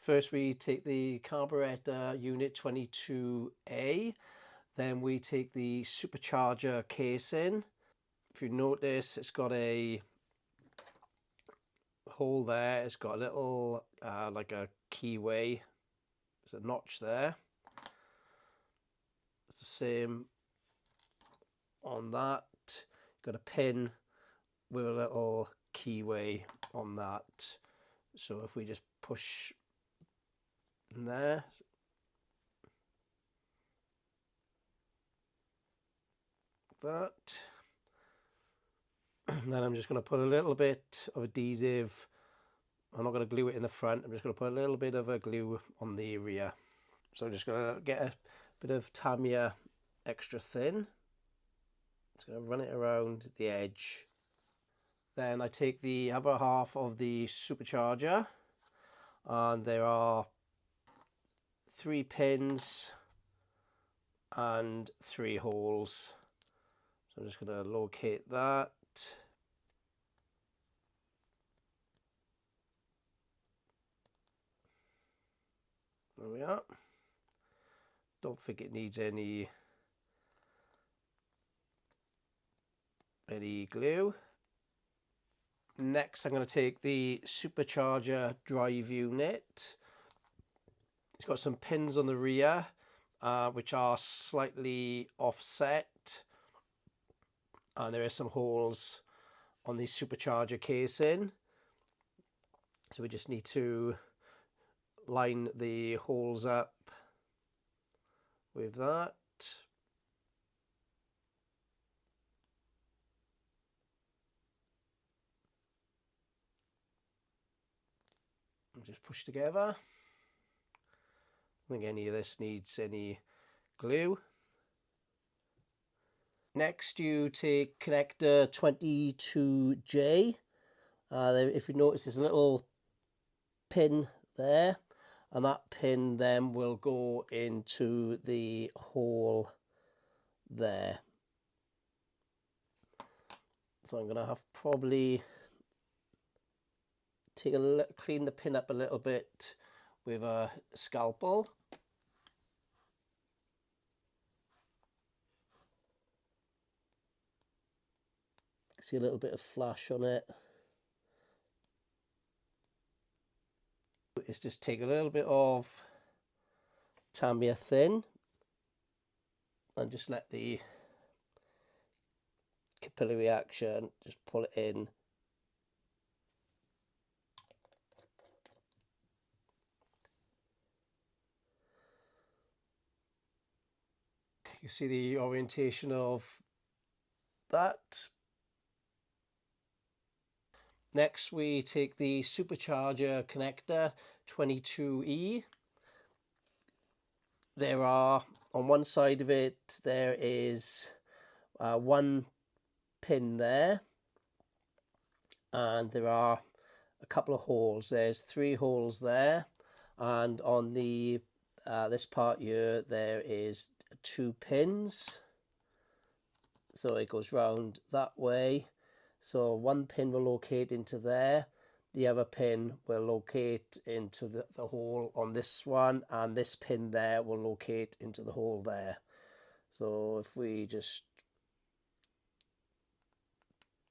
First we take the carburetor unit 22A, then we take the supercharger casing. If you notice, it's got a hole there, it's got a little like a keyway, there's a notch there. It's the same on that. Got a pin with a little keyway on that. So if we just push in there, that, and then I'm just going to put a little bit of adhesive. I'm not going to glue it in the front, I'm just going to put a little bit of a glue on the rear. So I'm just going to get a bit of Tamiya extra thin. Just going to run it around the edge. Then I take the other half of the supercharger, and there are 3 pins and 3 holes. So I'm just going to locate that. There we are. Don't think it needs any glue. Next I'm going to take the supercharger drive unit. It's got some pins on the rear which are slightly offset, and there are some holes on the supercharger casing, so we just need to line the holes up with that. And just push together. I don't think any of this needs any glue. Next you take connector 22J. If you notice, there's a little pin there, and that pin then will go into the hole there. So I'm going to have probably clean the pin up a little bit with a scalpel. See a little bit of flash on it. It's just take a little bit of Tamiya thin and just let the capillary action just pull it in. You see the orientation of that. Next we take the supercharger connector 22E. There are, on one side of it, there is 1 pin there, and there are a couple of holes. There's 3 holes there, and on the this part here there is 2 pins, so it goes round that way. So 1 pin will locate into there, the other pin will locate into the hole on this one, and this pin there will locate into the hole there. So if we just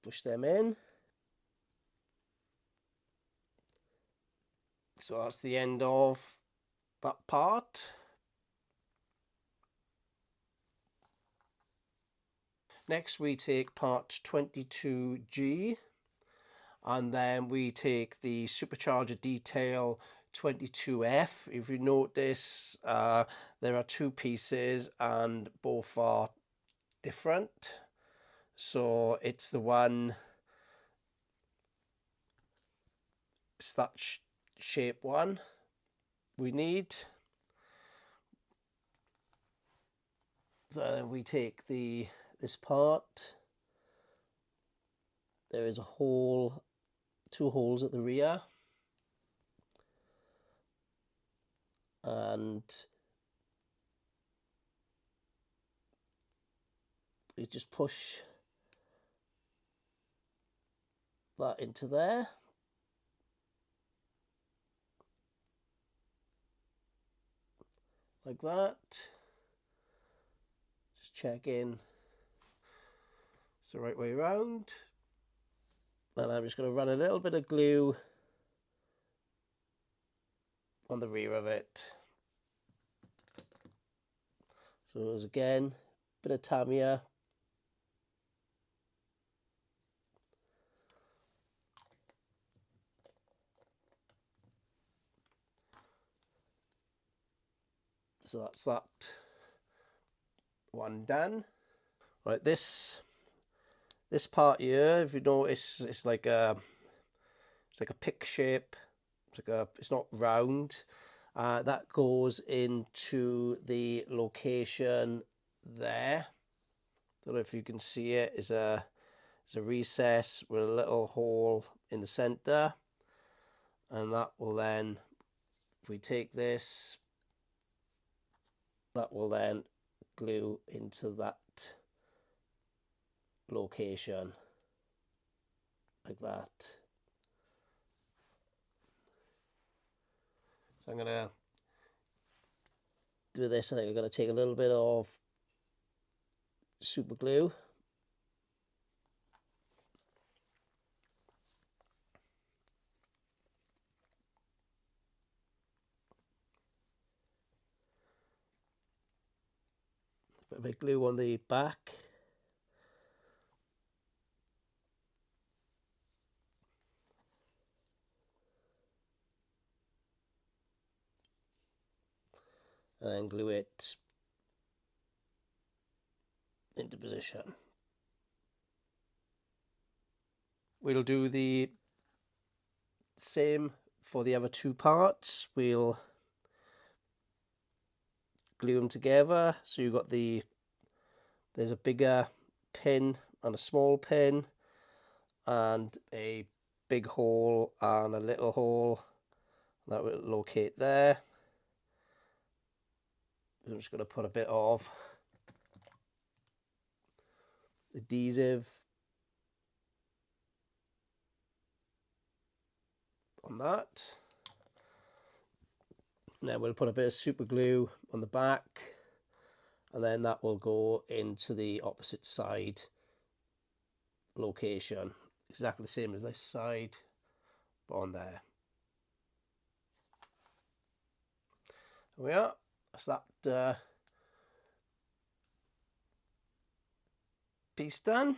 push them in. So that's the end of that part. Next we take part 22G, and then we take the supercharger detail 22F. If you notice, there are 2 pieces and both are different. So it's the one, it's that shape one we need. So then we take this part. There is a hole, 2 holes at the rear, and we just push that into there. like that. Just checking it's the right way around. And I'm just going to run a little bit of glue on the rear of it. So there's again a bit of Tamiya. So that's that one done. Right, this part here, if you notice, it's like a pick shape. It's not round. That goes into the location there. Don't know if you can see it. It's a recess with a little hole in the center, and that will then, if we take this, that will then glue into that location like that. So I'm gonna do this. I think I'm gonna take a little bit of super glue. Put a bit of glue on the back. And then glue it into position. We'll do the same for the other two parts. We'll glue them together. So you've got there's a bigger pin and a small pin, and a big hole and a little hole that will locate there. I'm just going to put a bit of adhesive on that. And then we'll put a bit of super glue on the back, and then that will go into the opposite side location. Exactly the same as this side, but on there. There we are. That's that piece done.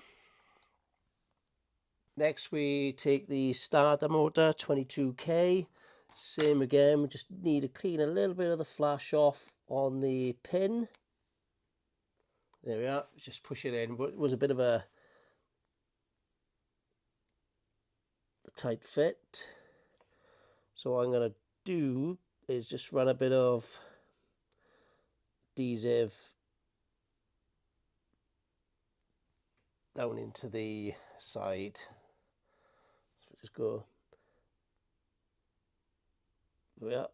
Next we take the starter motor 22K. Same again, we just need to clean a little bit of the flash off on the pin. There we are, just push it in. It was a bit of a tight fit. So what I'm going to do is just run a bit of adhesive down into the side. So just go, there we are.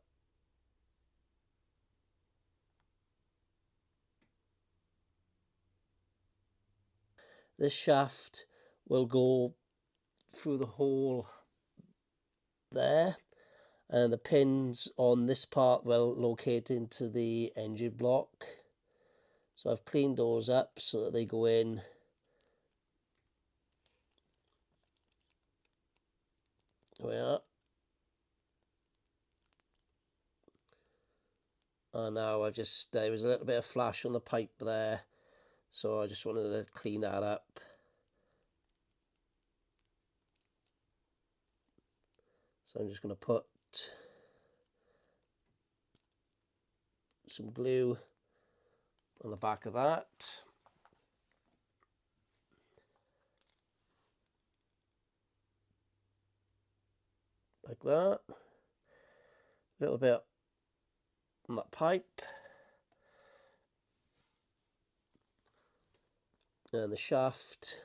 This shaft will go through the hole there, and the pins on this part will locate into the engine block. So I've cleaned those up so that they go in there we are. And now I've just, there was a little bit of flash on the pipe there, so I just wanted to clean that up. So I'm just going to put some glue on the back of that. Like that. A little bit on that pipe. And the shaft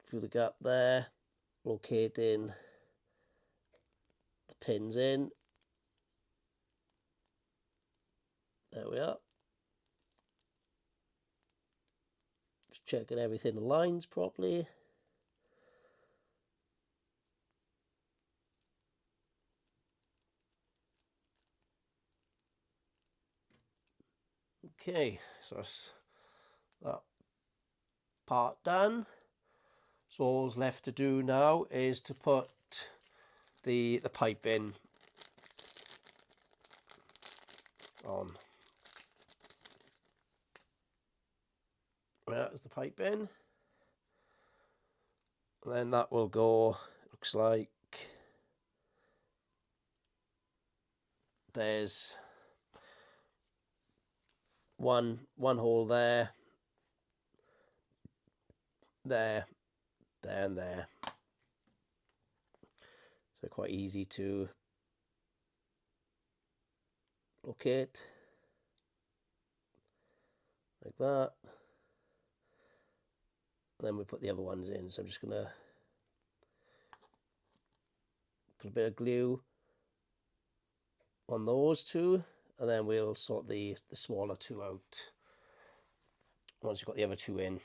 through the gap there, locating the pins in. There we are. Just checking everything aligns properly. Okay, so that's that part done. So all's left to do now is to put the pipe in on. There's the pipe in. And then that will go, looks like there's one hole there, there, and there. So quite easy to locate, like that. And then we put the other ones in. So I'm just gonna put a bit of glue on those two, and then we'll sort the smaller two out once you've got the other two in.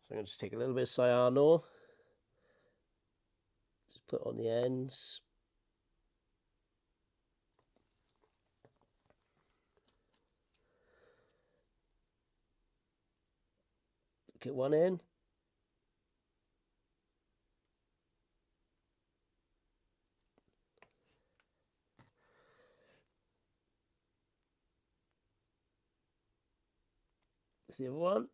So I'm going to just take a little bit of cyano, just put it on the ends. Get one in. There's the other one.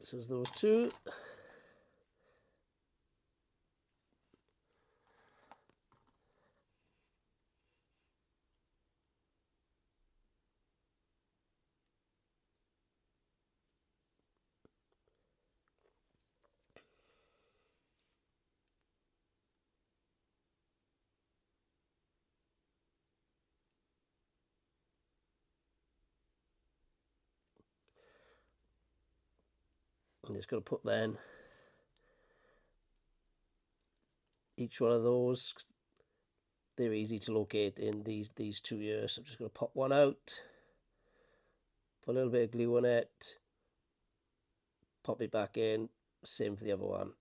So there's those two. I'm just going to put then each one of those. They're easy to locate in these two here. So I'm just going to pop one out, put a little bit of glue on it, pop it back in. Same for the other one.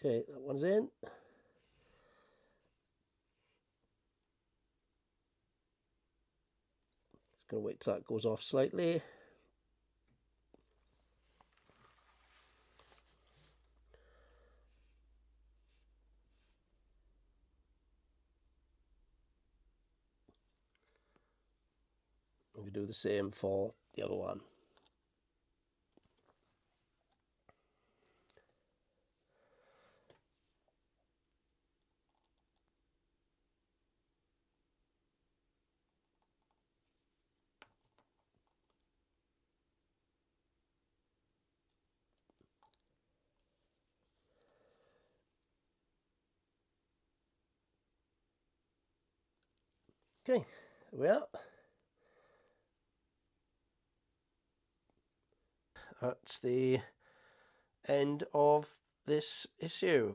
Okay, that one's in. Just going to wait till that goes off slightly. We do the same for the other one. Okay, there we are. That's the end of this issue.